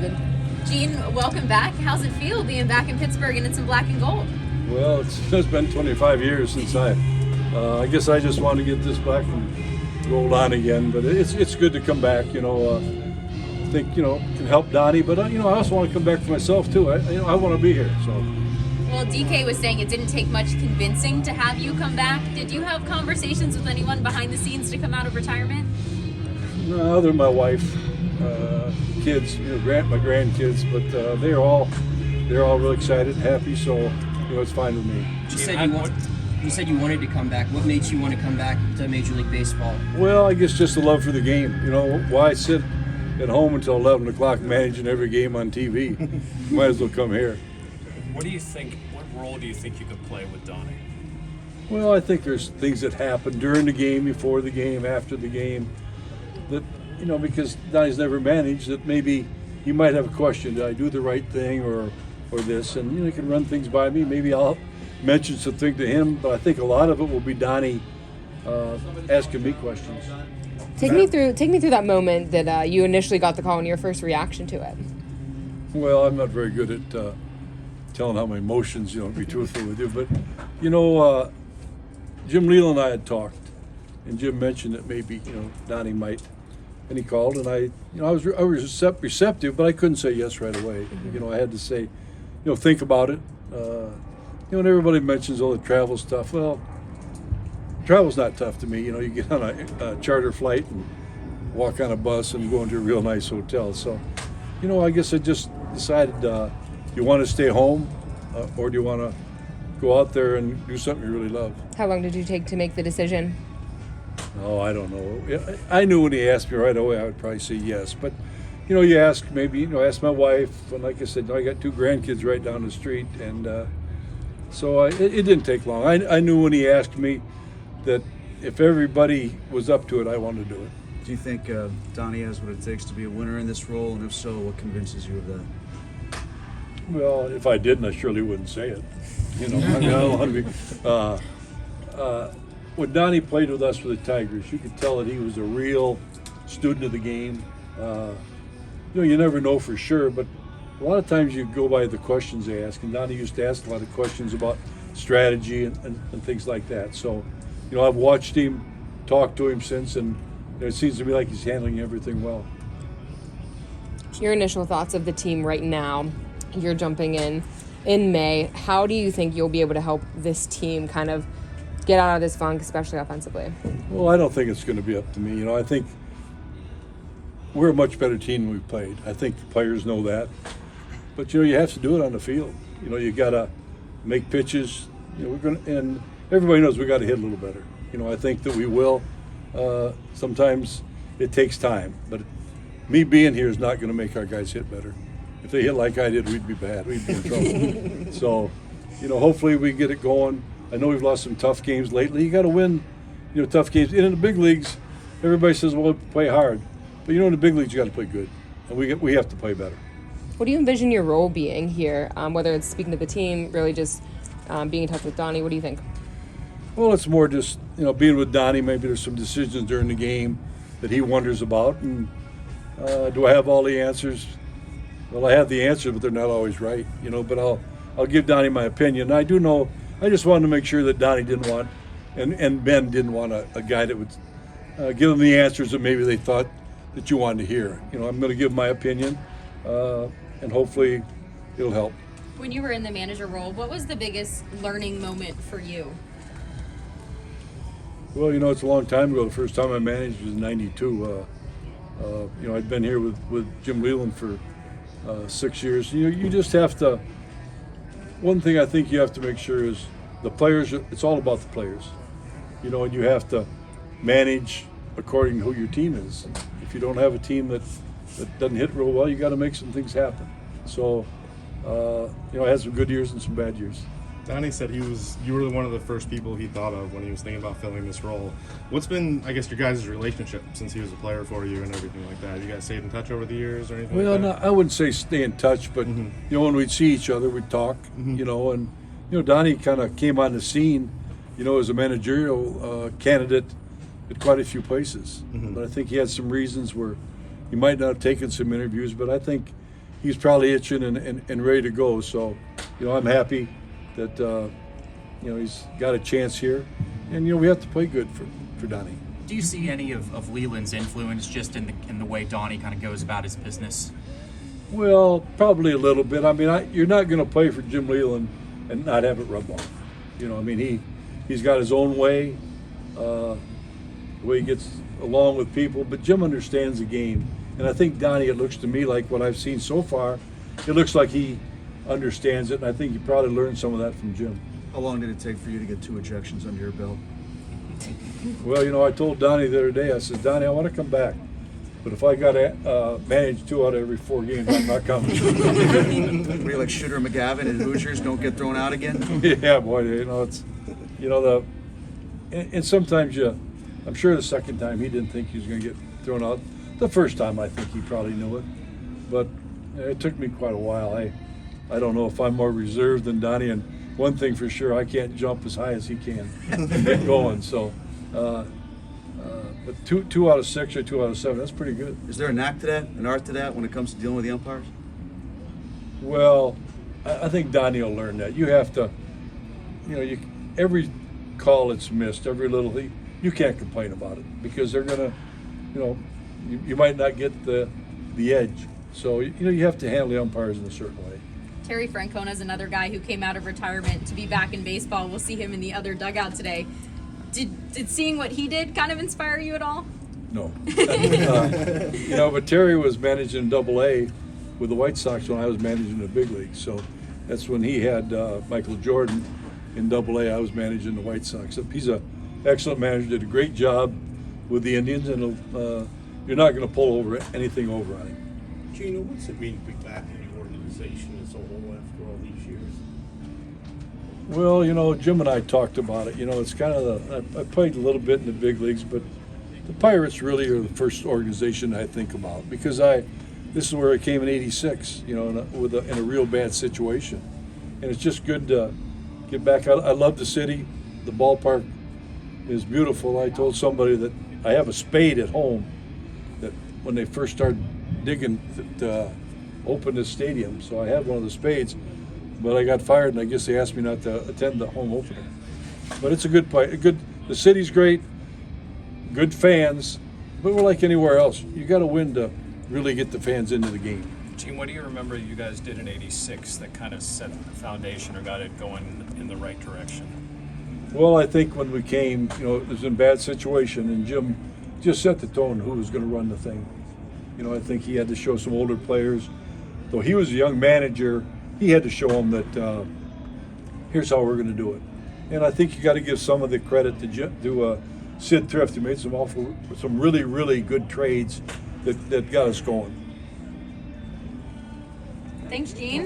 good. Gene, welcome back. How's it feel being back in Pittsburgh and it's in black and gold? Well, it's been 25 years since I guess I just want to get this black and gold on again. But it's good to come back. I think can help Donnie, but I also want to come back for myself too. I want to be here. So. Well, DK was saying it didn't take much convincing to have you come back. Did you have conversations with anyone behind the scenes to come out of retirement? No, other than my wife, kids, my grandkids, but they're all really excited, happy. So it's fine with me. You said you wanted to come back. What made you want to come back to Major League Baseball? Well, I guess just the love for the game. Why sit at home until 11 o'clock managing every game on TV? Might as well come here. What role do you think you could play with Donnie? Well, I think there's things that happen during the game, before the game, after the game, that, because Donnie's never managed, that maybe he might have a question, did I do the right thing or this? And, he can run things by me. Maybe I'll mention something to him, but I think a lot of it will be Donnie asking me questions. Take me through that moment that you initially got the call and your first reaction to it. Well, I'm not very good at telling how my emotions, to be truthful with you. But, Jim Leland and I had talked, and Jim mentioned that maybe, Donnie might. And he called, and I was receptive, but I couldn't say yes right away. I had to say, think about it. And everybody mentions all the travel stuff. Well, travel's not tough to me. You get on a charter flight and walk on a bus and go into a real nice hotel. So, I guess I just decided, do you want to stay home or do you want to go out there and do something you really love? How long did you take to make the decision? Oh, I don't know. I knew when he asked me right away, I would probably say yes. But, you ask maybe, ask my wife. And like I said, I got 2 grandkids right down the street. And so it didn't take long. I knew when he asked me that if everybody was up to it, I wanted to do it. Do you think Donnie has what it takes to be a winner in this role? And if so, what convinces you of that? Well, if I didn't, I surely wouldn't say it. I don't want to be. When Donnie played with us for the Tigers, you could tell that he was a real student of the game. You never know for sure, but a lot of times you go by the questions they ask, and Donnie used to ask a lot of questions about strategy and things like that. So, I've watched him, talked to him since, and it seems to me like he's handling everything well. Your initial thoughts of the team right now, you're jumping in May. How do you think you'll be able to help this team kind of get out of this funk, especially offensively? Well, I don't think it's going to be up to me. I think we're a much better team than we've played. I think the players know that. But, you have to do it on the field. You got to make pitches. And everybody knows we got to hit a little better. I think that we will. Sometimes it takes time. But me being here is not going to make our guys hit better. If they hit like I did, we'd be bad. We'd be in trouble. So, hopefully we get it going. I know we've lost some tough games lately. You got to win, tough games. And in the big leagues, everybody says, well, play hard. But, in the big leagues, you got to play good. And we have to play better. What do you envision your role being here? Whether it's speaking to the team, really just being in touch with Donnie, what do you think? Well, it's more just, being with Donnie. Maybe there's some decisions during the game that he wonders about. And do I have all the answers? Well, I have the answers, but they're not always right, But I'll give Donnie my opinion. I do know. I just wanted to make sure that Donnie didn't want, and Ben didn't want a guy that would give them the answers that maybe they thought that you wanted to hear. I'm going to give my opinion, and hopefully it'll help. When you were in the manager role, what was the biggest learning moment for you? Well, it's a long time ago. The first time I managed was in '92. I'd been here with Jim Leland for 6 years. You just have to. One thing I think you have to make sure is the players. It's all about the players, and you have to manage according to who your team is. If you don't have a team that doesn't hit real well, you got to make some things happen. So, I had some good years and some bad years. Donnie said you were one of the first people he thought of when he was thinking about filling this role. What's been, I guess, your guys' relationship since he was a player for you and everything like that? You guys stayed in touch over the years or anything like that? Well, no, I wouldn't say stay in touch, but, when we'd see each other, we'd talk, and, Donnie kind of came on the scene, as a managerial candidate at quite a few places. But I think he had some reasons where he might not have taken some interviews, but I think he's probably itching and ready to go. So, you know, I'm happy that, you know, he's got a chance here. And, you know, we have to play good for Donnie. Do you see any of Leland's influence just in the way Donnie kind of goes about his business? Well, probably a little bit. I mean, you're not going to play for Jim Leland and not have it rub off. You know, I mean, he's got his own way, the way he gets along with people, but Jim understands the game. And I think Donnie, it looks to me like what I've seen so far, it looks like he understands it, and I think you probably learned some of that from Jim. How long did it take for you to get 2 ejections under your belt? Well, you know, I told Donnie the other day, I said, Donnie, I want to come back, but if I got to manage 2 out of every 4 games, I'm not coming. Were you like Shooter McGavin and Hoosiers don't get thrown out again? Yeah, boy, you know, it's, you know, and sometimes I'm sure the second time he didn't think he was going to get thrown out. The first time I think he probably knew it, but it took me quite a while. I don't know if I'm more reserved than Donnie, and one thing for sure, I can't jump as high as he can and get going. So, but 2 out of 6 or 2 out of 7, that's pretty good. Is there a knack to that, an art to that when it comes to dealing with the umpires? Well, I think Donnie will learn that. You have to, you know, every call that's missed, every little thing, you can't complain about it because they're gonna, you know, you might not get the edge. So, you know, you have to handle the umpires in a certain way. Terry Francona is another guy who came out of retirement to be back in baseball. We'll see him in the other dugout today. Did seeing what he did kind of inspire you at all? No. You know, but Terry was managing Double-A with the White Sox when I was managing the big league. So that's when he had Michael Jordan in Double-A. I was managing the White Sox. He's an excellent manager, did a great job with the Indians, and you're not going to pull anything over on him. Gino, what's it mean to be back in the organization as a whole after all these years? Well, you know, Jim and I talked about it. You know, it's kind of I played a little bit in the big leagues, but the Pirates really are the first organization I think about because this is where I came in '86. You know, in a real bad situation, and it's just good to get back. I love the city. The ballpark is beautiful. I told somebody that I have a spade at home that when they first started digging to open this stadium, so I had one of the spades, but I got fired, and I guess they asked me not to attend the home opener. But it's a good play. The city's great, good fans, but we're like anywhere else. You got to win to really get the fans into the game. Gene, what do you remember you guys did in '86 that kind of set the foundation or got it going in the right direction? Well, I think when we came, you know, it was in a bad situation, and Jim just set the tone who was going to run the thing. You know, I think he had to show some older players. Though he was a young manager, he had to show them that here's how we're going to do it. And I think you got to give some of the credit to Sid Thrift, who made some really, really good trades that got us going. Thanks, Gene.